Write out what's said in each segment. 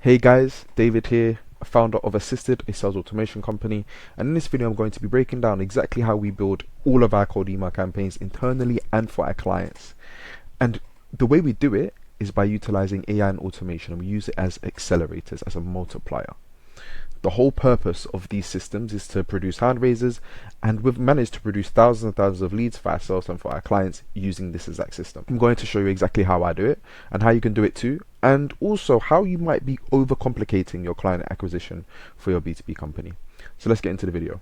Hey guys, David here, founder of Assisted, a sales automation company, and in this video I'm going to be breaking down exactly how we build all of our cold email campaigns internally and for our clients. And the way we do it is by utilizing AI and automation, and we use it as accelerators, as a multiplier. The whole purpose of these systems is to produce hand raisers, and we've managed to produce thousands and thousands of leads for ourselves and for our clients using this exact system. I'm going to show you exactly how I do it and how you can do it too, and also how you might be overcomplicating your client acquisition for your B2B company. So let's get into the video.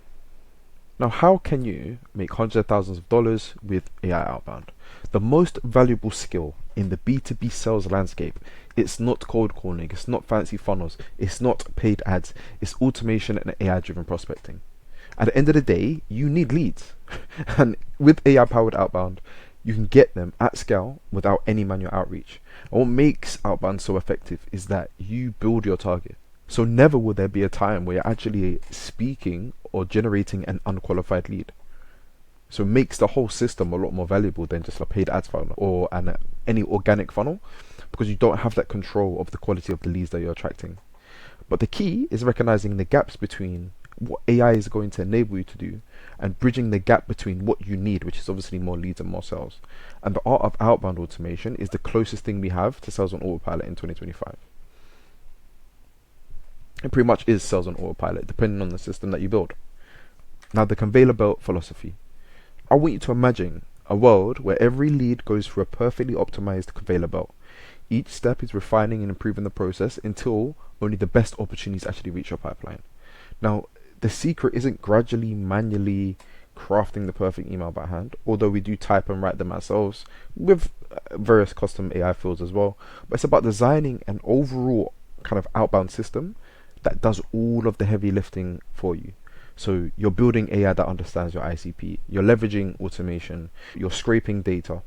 Now, how can you make hundreds of thousands of dollars with AI Outbound? The most valuable skill in the B2B sales landscape, it's not cold calling, it's not fancy funnels, it's not paid ads, it's automation and AI driven prospecting. At the end of the day, you need leads. And with AI powered outbound, you can get them at scale without any manual outreach. And what makes outbound so effective is that you build your target. So never will there be a time where you're actually speaking or generating an unqualified lead. So it makes the whole system a lot more valuable than just a paid ads funnel or any organic funnel, because you don't have that control of the quality of the leads that you're attracting. But the key is recognizing the gaps between what AI is going to enable you to do and bridging the gap between what you need, which is obviously more leads and more sales. And the art of outbound automation is the closest thing we have to sales on autopilot in 2025. It pretty much is sales on autopilot, depending on the system that you build. Now, the conveyor belt philosophy. I want you to imagine a world where every lead goes through a perfectly optimized conveyor belt. Each step is refining and improving the process until only the best opportunities actually reach your pipeline. Now, the secret isn't gradually, manually crafting the perfect email by hand, although we do type and write them ourselves with various custom AI fields as well. But it's about designing an overall kind of outbound system that does all of the heavy lifting for you. So you're building AI that understands your ICP, you're leveraging automation, you're scraping data,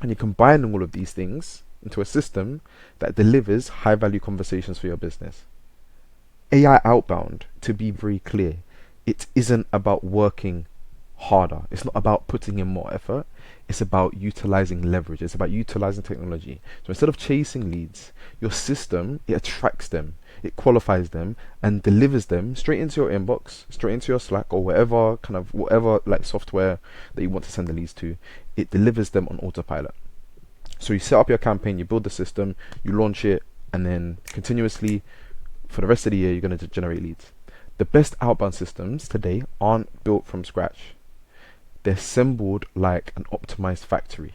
and you're combining all of these things into a system that delivers high value conversations for your business. AI Outbound, to be very clear, it isn't about working harder. It's not about putting in more effort. It's about utilizing leverage. It's about utilizing technology. So instead of chasing leads, your system, it attracts them, it qualifies them, and delivers them straight into your inbox, straight into your Slack, or whatever like software that you want to send the leads to. It delivers them on autopilot. So you set up your campaign, you build the system, you launch it, and then continuously for the rest of the year, you're going to generate leads. The best outbound systems today aren't built from scratch. They're assembled like an optimized factory.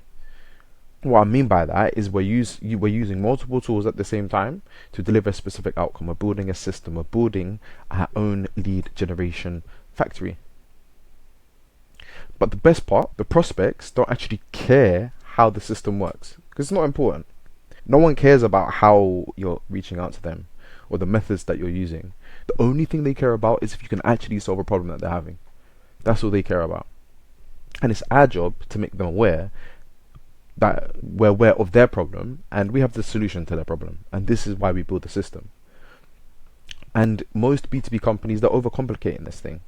What I mean by that is we're using multiple tools at the same time to deliver a specific outcome. We're building a system. We're building our own lead generation factory. But the best part, the prospects don't actually care how the system works, because it's not important. No one cares about how you're reaching out to them or the methods that you're using. The only thing they care about is if you can actually solve a problem that they're having. That's all they care about. And it's our job to make them aware that we're aware of their problem and we have the solution to their problem. And this is why we build the system. And most B2B companies, they're overcomplicating this thing.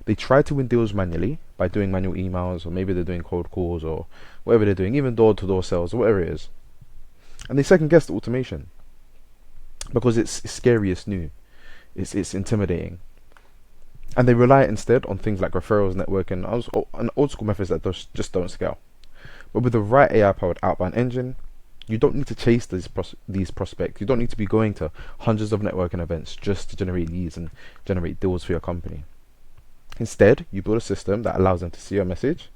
They try to win deals manually by doing manual emails, or maybe they're doing cold calls or whatever they're doing, even door-to-door sales or whatever it is. And they second guess the automation because it's scary, it's new, it's intimidating. And they rely instead on things like referrals, networking, and old school methods that just don't scale. But with the right AI powered outbound engine, you don't need to chase these prospects. You don't need to be going to hundreds of networking events just to generate leads and generate deals for your company. Instead, you build a system that allows them to see your message,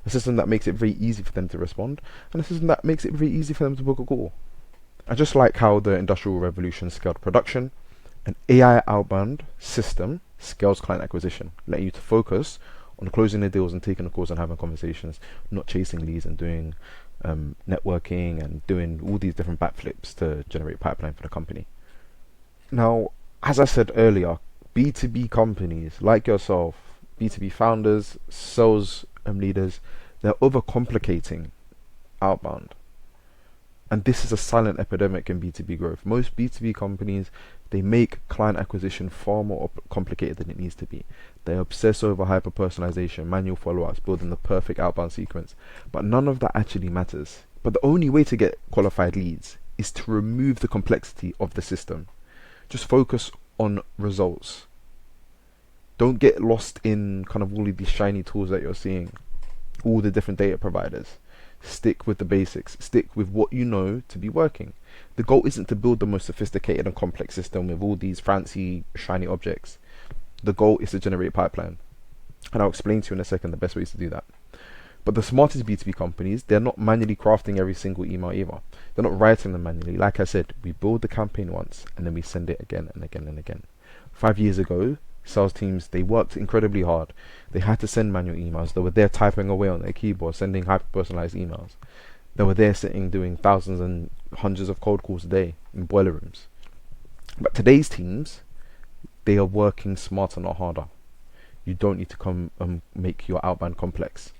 a system that makes it very easy for them to respond, and a system that makes it very easy for them to book a call. And just like how the Industrial Revolution scaled production, an AI outbound system scales client acquisition, letting you to focus on closing the deals and taking the calls and having conversations, not chasing leads and doing networking and doing all these different backflips to generate pipeline for the company. Now, as I said earlier, B2B companies like yourself, B2B founders, sales leaders, they're overcomplicating outbound. And this is a silent epidemic in B2B growth. Most B2B companies, they make client acquisition far more complicated than it needs to be. They obsess over hyper-personalization, manual follow-ups, building the perfect outbound sequence. But none of that actually matters. But the only way to get qualified leads is to remove the complexity of the system. Just focus on results. Don't get lost in kind of all of these shiny tools that you're seeing, all the different data providers. Stick with the basics. Stick with what you know to be working. The goal isn't to build the most sophisticated and complex system with all these fancy, shiny objects. The goal is to generate pipeline. And I'll explain to you in a second the best ways to do that. But the smartest B2B companies, they're not manually crafting every single email either. They're not writing them manually. Like I said, we build the campaign once and then we send it again and again and again. 5 years ago, sales teams, they worked incredibly hard. They had to send manual emails. They were there typing away on their keyboard, sending hyper-personalized emails. They were there sitting doing thousands and hundreds of cold calls a day in boiler rooms. But today's teams, they are working smarter, not harder. You don't need to come and make your outbound complex.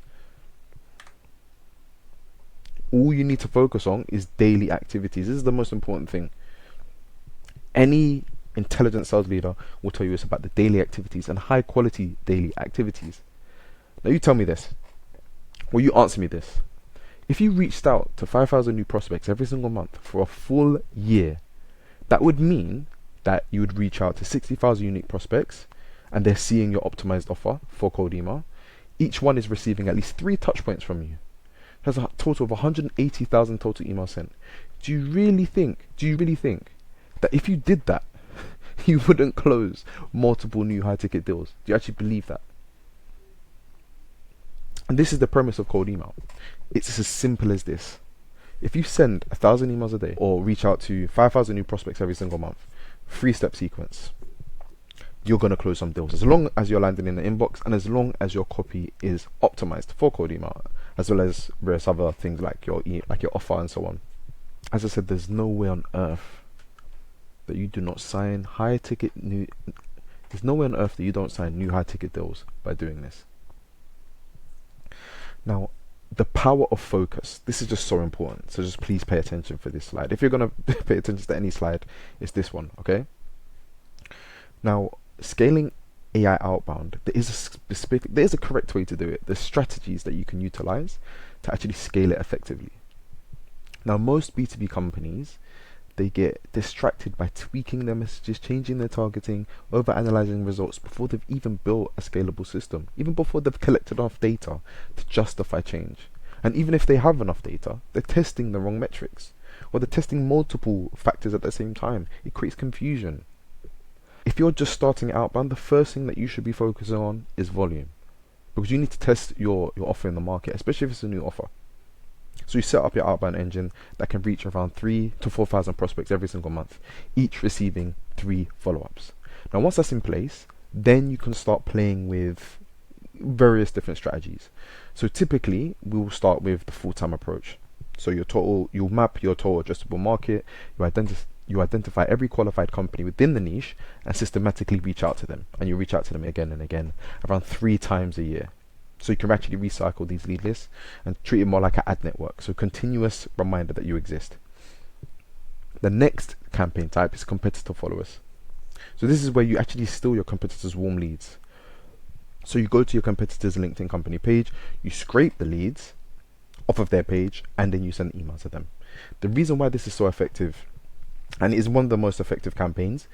All you need to focus on is daily activities. This is the most important thing. Any intelligent sales leader will tell you it's about the daily activities and high quality daily activities. Now you tell me this, or you answer me this. If you reached out to 5,000 new prospects every single month for a full year, that would mean that you would reach out to 60,000 unique prospects and they're seeing your optimized offer for cold email. Each one is receiving at least 3 touch points from you. That's a total of 180,000 total emails sent. Do you really think that if you did that, you wouldn't close multiple new high ticket deals? Do you actually believe that? And this is the premise of cold email. It's as simple as this. If you send 1,000 emails a day or reach out to 5,000 new prospects every single month, 3-step sequence, you're going to close some deals as long as you're landing in the inbox and as long as your copy is optimized for cold email, as well as various other things like your offer and so on. As I said, there's no way on earth that you do not sign there's no way on earth that you don't sign new high ticket deals by doing this. Now, the power of focus. This is just so important. So just please pay attention for this slide. If you're going to pay attention to any slide, it's this one, okay? Now, scaling AI outbound, there is a correct way to do it. There's strategies that you can utilize to actually scale it effectively. Now, most B2B companies, they get distracted by tweaking their messages, changing their targeting, over-analyzing results before they've even built a scalable system, even before they've collected enough data to justify change. And even if they have enough data, they're testing the wrong metrics, or they're testing multiple factors at the same time. It creates confusion. If you're just starting outbound, the first thing that you should be focusing on is volume, because you need to test your offer in the market, especially if it's a new offer. So you set up your outbound engine that can reach around 3,000 to 4,000 prospects every single month, each receiving 3 follow-ups. Now, once that's in place, then you can start playing with various different strategies. So typically, we will start with the full-time approach. So you'll map your total addressable market, you identify every qualified company within the niche and systematically reach out to them. And you reach out to them again and again, around 3 times a year. So you can actually recycle these lead lists and treat it more like an ad network. So continuous reminder that you exist. The next campaign type is competitor followers. So this is where you actually steal your competitors' warm leads. So you go to your competitor's LinkedIn company page, you scrape the leads off of their page, and then you send emails to them. The reason why this is so effective, and is one of the most effective campaigns,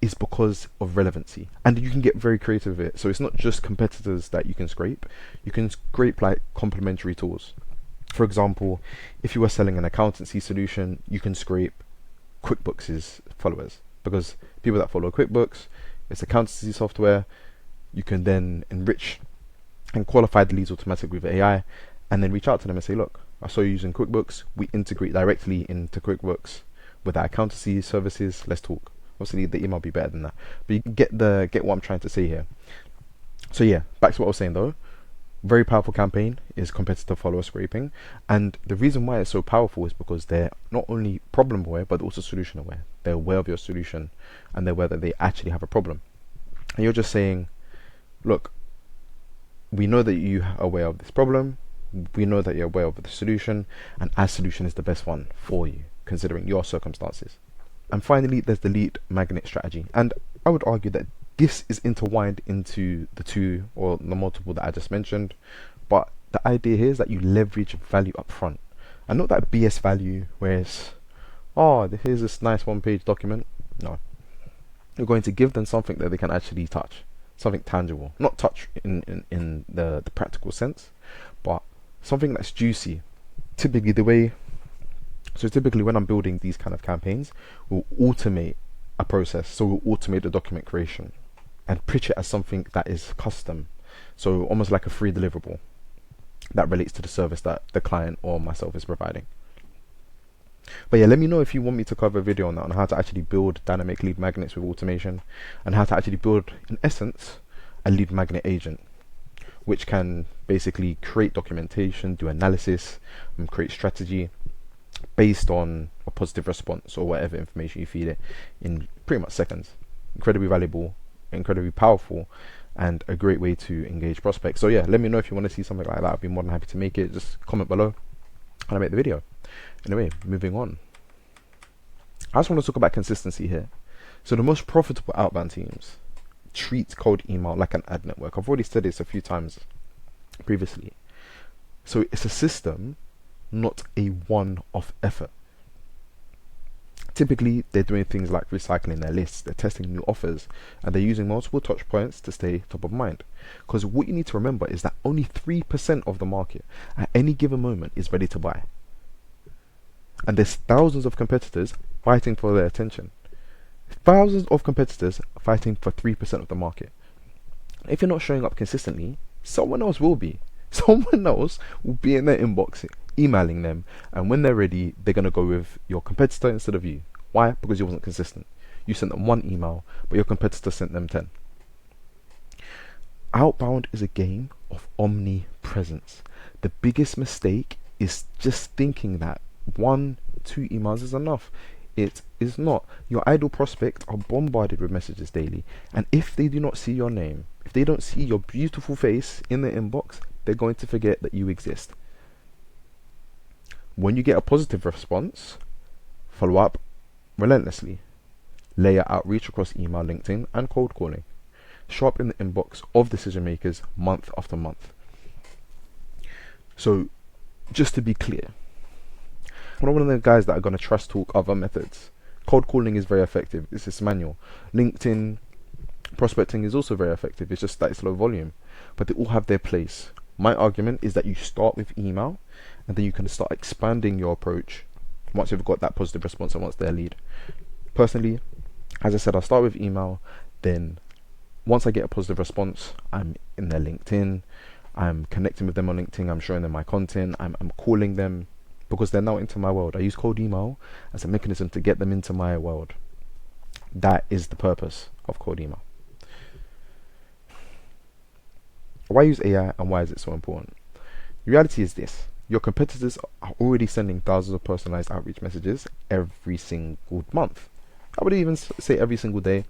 is because of relevancy, and you can get very creative with it. So it's not just competitors that you can scrape like complementary tools. For example, if you were selling an accountancy solution, you can scrape QuickBooks' followers, because people that follow QuickBooks, it's accountancy software. You can then enrich and qualify the leads automatically with AI, and then reach out to them and say, look, I saw you using QuickBooks, we integrate directly into QuickBooks with our accountancy services, let's talk. Obviously, the email will be better than that, but you can get what I'm trying to say here. So yeah, back to what I was saying though. Very powerful campaign is competitor follower scraping, and the reason why it's so powerful is because they're not only problem aware but also solution aware. They're aware of your solution, and they're aware that they actually have a problem. And you're just saying, look, we know that you are aware of this problem, we know that you're aware of the solution, and our solution is the best one for you, considering your circumstances. And finally, there's the lead magnet strategy. And I would argue that this is intertwined into the 2 or the multiple that I just mentioned. But the idea here is that you leverage value up front. And not that BS value where it's, oh, here's this nice 1-page document. No. You're going to give them something that they can actually touch, something tangible, not touch in the practical sense, but something that's juicy. Typically the way, so typically when I'm building these kind of campaigns, we'll automate a process. So we'll automate the document creation and pitch it as something that is custom. So almost like a free deliverable that relates to the service that the client or myself is providing. But yeah, let me know if you want me to cover a video on that, on how to actually build dynamic lead magnets with automation, and how to actually build, in essence, a lead magnet agent, which can basically create documentation, do analysis, and create strategy based on a positive response or whatever information you feed it in pretty much seconds. Incredibly valuable, incredibly powerful, and a great way to engage prospects. So yeah, let me know if you want to see something like that. I'd be more than happy to make it. Just comment below and I make the video. Anyway, moving on. I just want to talk about consistency here. So the most profitable outbound teams treat cold email like an ad network. I've already said this a few times previously. So it's a system, not a one-off effort. Typically, they're doing things like recycling their lists, they're testing new offers, and they're using multiple touch points to stay top of mind. Because what you need to remember is that only 3% of the market at any given moment is ready to buy. And there's thousands of competitors fighting for their attention. Thousands of competitors fighting for 3% of the market. If you're not showing up consistently, someone else will be. Someone else will be in their inbox emailing them, and when they're ready, they're going to go with your competitor instead of you. Why? Because you wasn't consistent. You sent them one email, but your competitor sent them 10. Outbound is a game of omnipresence. The biggest mistake is just thinking that 1-2 emails is enough. It is not. Your ideal prospects are bombarded with messages daily, and if they do not see your name, if they don't see your beautiful face in their inbox, they're going to forget that you exist. When you get a positive response, follow up relentlessly. Layer outreach across email, LinkedIn, and cold calling. Show up in the inbox of decision makers month after month. So, just to be clear, I'm not one of the guys that are going to trash talk other methods. Cold calling is very effective. This is manual. LinkedIn prospecting is also very effective. It's just that it's low volume. But they all have their place. My argument is that you start with email, and then you can start expanding your approach once you've got that positive response and once they're lead. Personally, as I said, I'll start with email. Then once I get a positive response, I'm in their LinkedIn. I'm connecting with them on LinkedIn. I'm showing them my content. I'm calling them, because they're now into my world. I use cold email as a mechanism to get them into my world. That is the purpose of cold email. Why use AI and why is it so important? The reality is this. Your competitors are already sending thousands of personalized outreach messages every single month. I would even say every single day.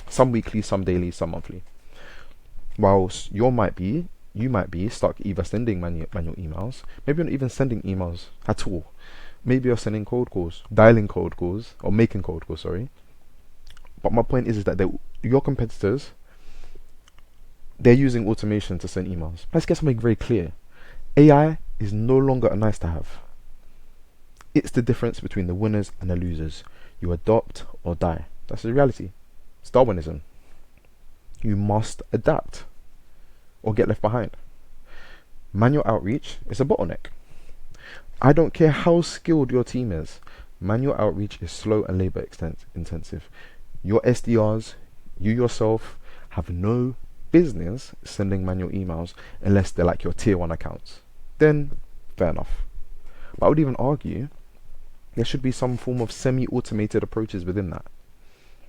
Some weekly, some daily, some monthly. Whilst you might be stuck either sending manual emails, maybe you're not even sending emails at all. Maybe you're sending cold calls, dialing cold calls, or making cold calls, sorry. But my point is that your competitors, they're using automation to send emails. Let's get something very clear. AI is no longer a nice to have. It's the difference between the winners and the losers. You adopt or die. That's the reality. It's Darwinism. You must adapt or get left behind. Manual outreach is a bottleneck. I don't care how skilled your team is. Manual outreach is slow and labor intensive. Your SDRs, you yourself, have no business sending manual emails unless they're like your tier 1 accounts. Then, fair enough. But I would even argue there should be some form of semi-automated approaches within that.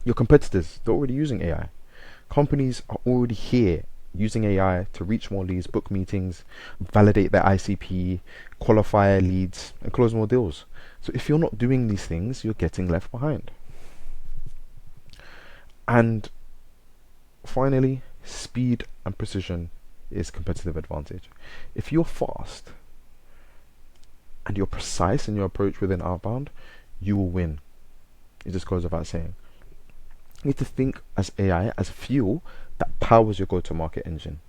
Your competitors, they're already using AI. Companies are already here using AI to reach more leads, book meetings, validate their ICP, qualify leads, and close more deals. So if you're not doing these things, you're getting left behind. And finally, speed and precision is competitive advantage. If you're fast and you're precise in your approach within outbound, you will win. It just goes without saying. You need to think as AI as fuel that powers your go-to-market engine.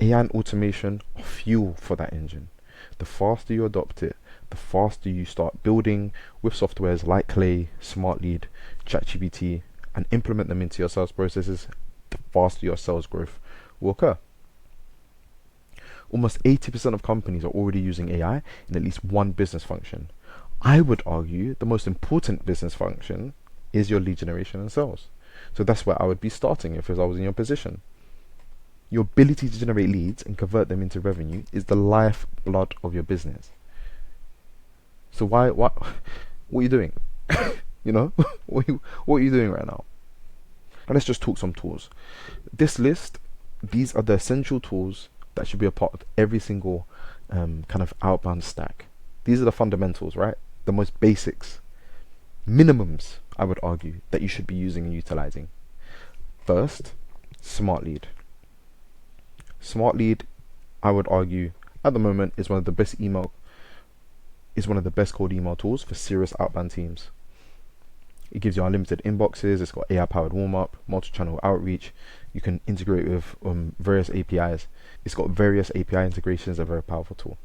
AI and automation are fuel for that engine. The faster you adopt it, the faster you start building with softwares like Clay, Smart Lead, ChatGPT, and implement them into your sales processes, the faster your sales growth will occur. Almost 80% of companies are already using AI in at least one business function. I would argue the most important business function is your lead generation and sales. So that's where I would be starting if I was in your position. Your ability to generate leads and convert them into revenue is the lifeblood of your business. So what are you doing? You know, what are you doing right now? And let's just talk some tools. This list, these are the essential tools that should be a part of every single kind of outbound stack. These are the fundamentals, right? The most basics, minimums, I would argue, that you should be using and utilizing. First, Smart Lead. Smart Lead, I would argue, at the moment is one of the best cold email tools for serious outbound teams. It gives you unlimited inboxes. It's got AI powered warm up, multi-channel outreach. You can integrate with various APIs. It's got various API integrations. A very powerful tool.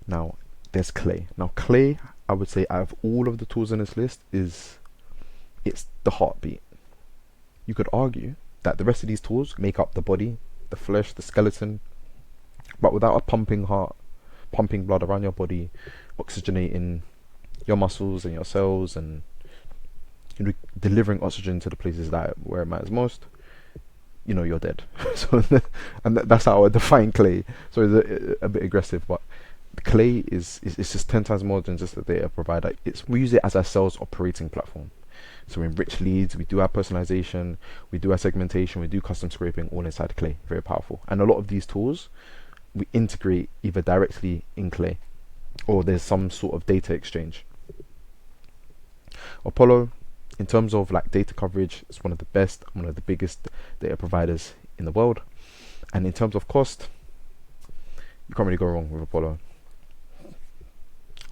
Now there's Clay. Now Clay, I would say, out of all of the tools in this list, it's the heartbeat. You could argue that the rest of these tools make up the body, the flesh, the skeleton, but without a pumping heart, pumping blood around your body, oxygenating your muscles and your cells, and delivering oxygen to the places where it matters most, you're dead. So, and that's how I define Clay. So it's a bit aggressive, but Clay is just 10 times more than just a data provider. We use it as our sales operating platform. So we enrich leads, we do our personalization, we do our segmentation, we do custom scraping, all inside Clay. Very powerful. And a lot of these tools we integrate either directly in Clay or there's some sort of data exchange. Apollo, in terms of like data coverage, it's one of the best, one of the biggest data providers in the world. And in terms of cost, you can't really go wrong with Apollo.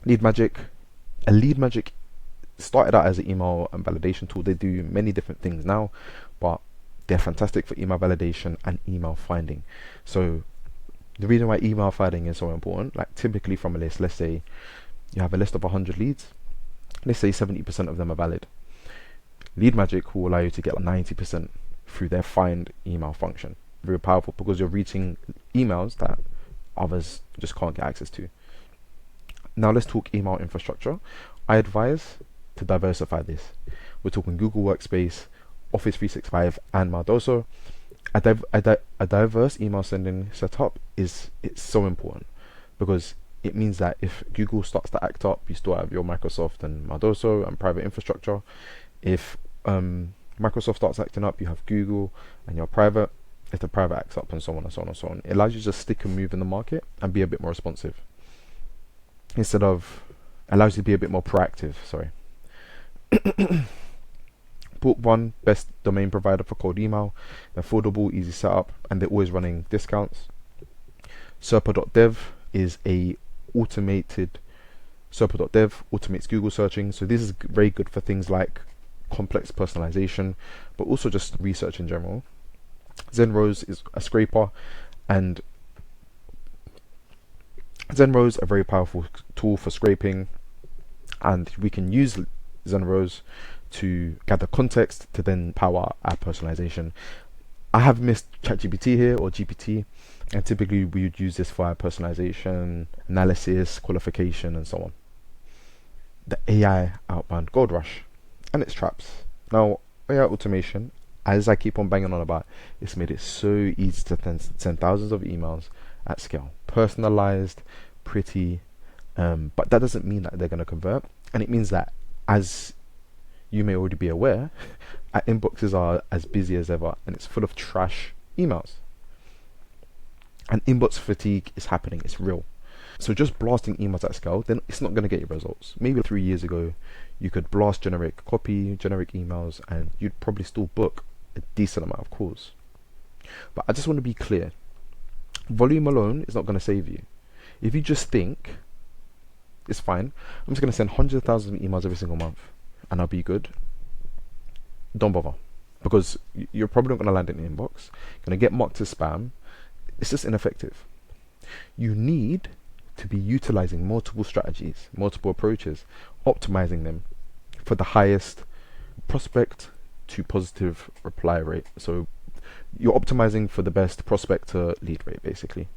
Lead Magic started out as an email and validation tool. They do many different things now, but they're fantastic for email validation and email finding. So the reason why email finding is so important, like typically from a list, let's say you have a list of 100 leads, let's say 70% of them are valid. Lead Magic will allow you to get 90% through their find email function. Very powerful because you're reaching emails that others just can't get access to. Now let's talk email infrastructure. I advise to diversify this. We're talking Google Workspace, Office 365, and Mardoso. A diverse email sending setup it's so important because it means that if Google starts to act up, you still have your Microsoft and Mardoso and private infrastructure. If Microsoft starts acting up, you have Google and your private. If the private acts up, and so on and so on and so on. It allows you to just stick and move in the market and be a bit more responsive. Allows you to be a bit more proactive, sorry. Port One, best domain provider for cold email. They're affordable, easy setup, and they're always running discounts. Serper.dev is Serper.dev automates Google searching. So this is very good for things like complex personalization, but also just research in general. Zenrose is a scraper, and Zenrose a very powerful tool for scraping, and we can use Zenrose to gather context to then power our personalization. I have missed ChatGPT here or GPT, and typically we would use this for our personalization, analysis, qualification, and so on. The AI Outbound Gold Rush and its traps. Now, AI automation, as I keep on banging on about, it's made it so easy to send thousands of emails at scale, personalized, pretty, but that doesn't mean that they're going to convert. And it means that, as you may already be aware, our inboxes are as busy as ever, and it's full of trash emails. And inbox fatigue is happening, it's real. So just blasting emails at scale, then it's not going to get you results. Maybe 3 years ago, you could blast generic copy, generic emails, and you'd probably still book a decent amount of calls. But I just want to be clear. Volume alone is not going to save you. If you just think, it's fine, I'm just going to send hundreds of thousands of emails every single month, and I'll be good. Don't bother. Because you're probably not going to land in the inbox. You're going to get marked as spam. It's just ineffective. You need to be utilizing multiple strategies, multiple approaches, optimizing them for the highest prospect to positive reply rate. So you're optimizing for the best prospect to lead rate, basically.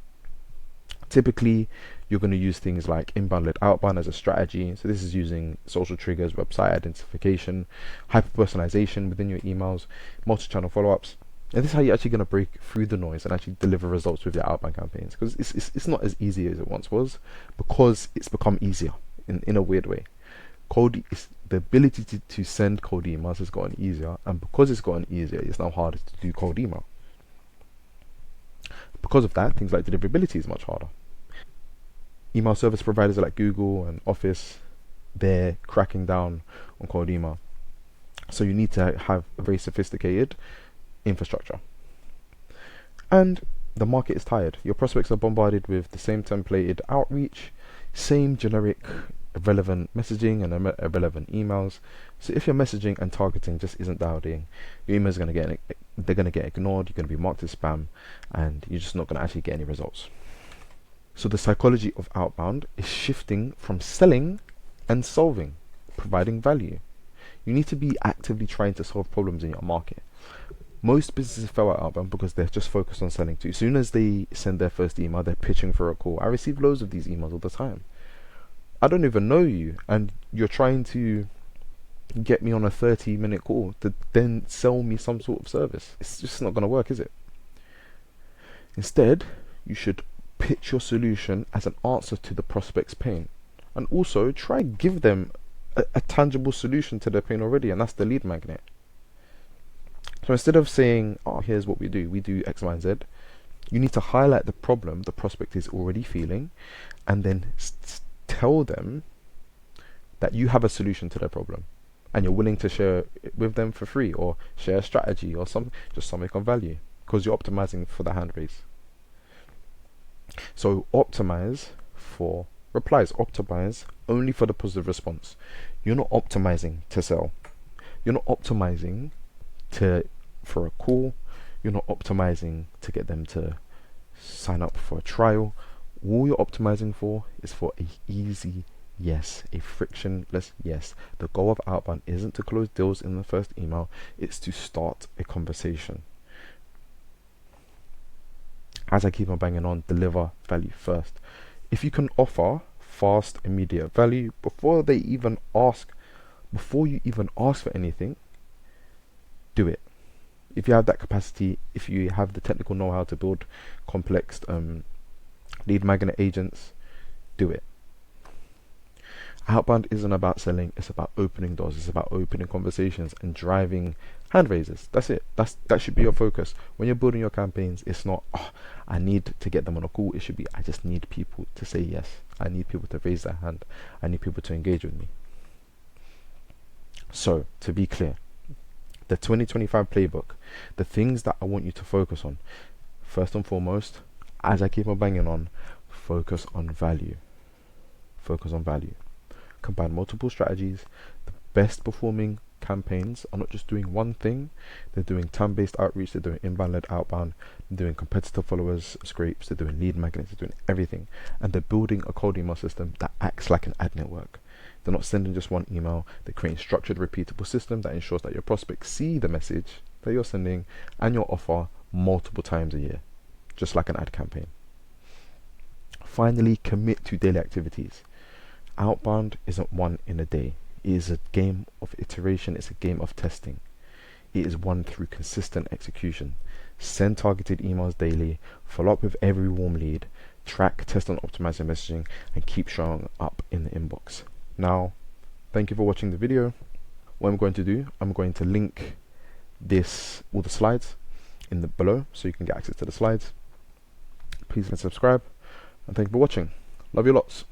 Typically, you're going to use things like inbound led outbound as a strategy. So this is using social triggers, website identification, hyper personalization within your emails, multi-channel follow-ups. And this is how you're actually going to break through the noise and actually deliver results with your outbound campaigns. Because it's not as easy as it once was, because it's become easier in a weird way. The ability to send cold emails has gotten easier, and because it's gotten easier, it's now harder to do cold email. Because of that, things like deliverability is much harder. Email service providers like Google and Office, they're cracking down on cold email. So you need to have a very sophisticated infrastructure. And the market is tired. Your prospects are bombarded with the same templated outreach, same generic irrelevant messaging and irrelevant emails. So if your messaging and targeting just isn't dialed in, your emails they're going to get ignored, you're going to be marked as spam, and you're just not going to actually get any results. So the psychology of outbound is shifting from selling and solving, providing value. You need to be actively trying to solve problems in your market. Most businesses fail at outbound because they're just focused on selling too. As soon as they send their first email, they're pitching for a call. I receive loads of these emails all the time. I don't even know you, and you're trying to get me on a 30-minute call to then sell me some sort of service. It's just not going to work, is it? Instead, you should pitch your solution as an answer to the prospect's pain, and also try and give them a tangible solution to their pain already, and that's the lead magnet. So instead of saying, oh, here's what we do X, Y, and Z, you need to highlight the problem the prospect is already feeling, and then tell them that you have a solution to their problem, and you're willing to share it with them for free, or share a strategy or something of value, because you're optimizing for the hand raise. So optimize for replies, optimize only for the positive response. You're not optimizing to sell. You're not optimizing for a call. You're not optimizing to get them to sign up for a trial. All you're optimizing for is for a easy yes, a frictionless yes. The goal of outbound isn't to close deals in the first email, it's to start a conversation. As I keep on banging on, deliver value first. If you can offer fast, immediate value before you even ask for anything, do it. If you have that capacity, if you have the technical know-how to build complex lead magnet agents, do it. Outbound isn't about selling, it's about opening doors, it's about opening conversations and driving hand raises. That's it. That should be your focus. When you're building your campaigns, it's not, oh, I need to get them on a call. It should be, I just need people to say yes. I need people to raise their hand. I need people to engage with me. So, to be clear, the 2025 playbook, the things that I want you to focus on, first and foremost, as I keep on banging on, focus on value. Focus on value. Combine multiple strategies. The best performing campaigns are not just doing one thing, they're doing time-based outreach, they're doing inbound-led outbound, they're doing competitor followers scrapes, they're doing lead magnets, they're doing everything, and they're building a cold email system that acts like an ad network. They're not sending just one email, they're creating a structured, repeatable system that ensures that your prospects see the message that you're sending and your offer multiple times a year, just like an ad campaign. Finally, commit to daily activities. Outbound isn't won in a day. It is a game of iteration, it's a game of testing. It is won through consistent execution. Send targeted emails daily, follow up with every warm lead, track, test and optimize your messaging, and keep showing up in the inbox. Now, thank you for watching the video. What I'm going to do, I'm going to link all the slides below so you can get access to the slides. Please subscribe, and thank you for watching. Love you lots.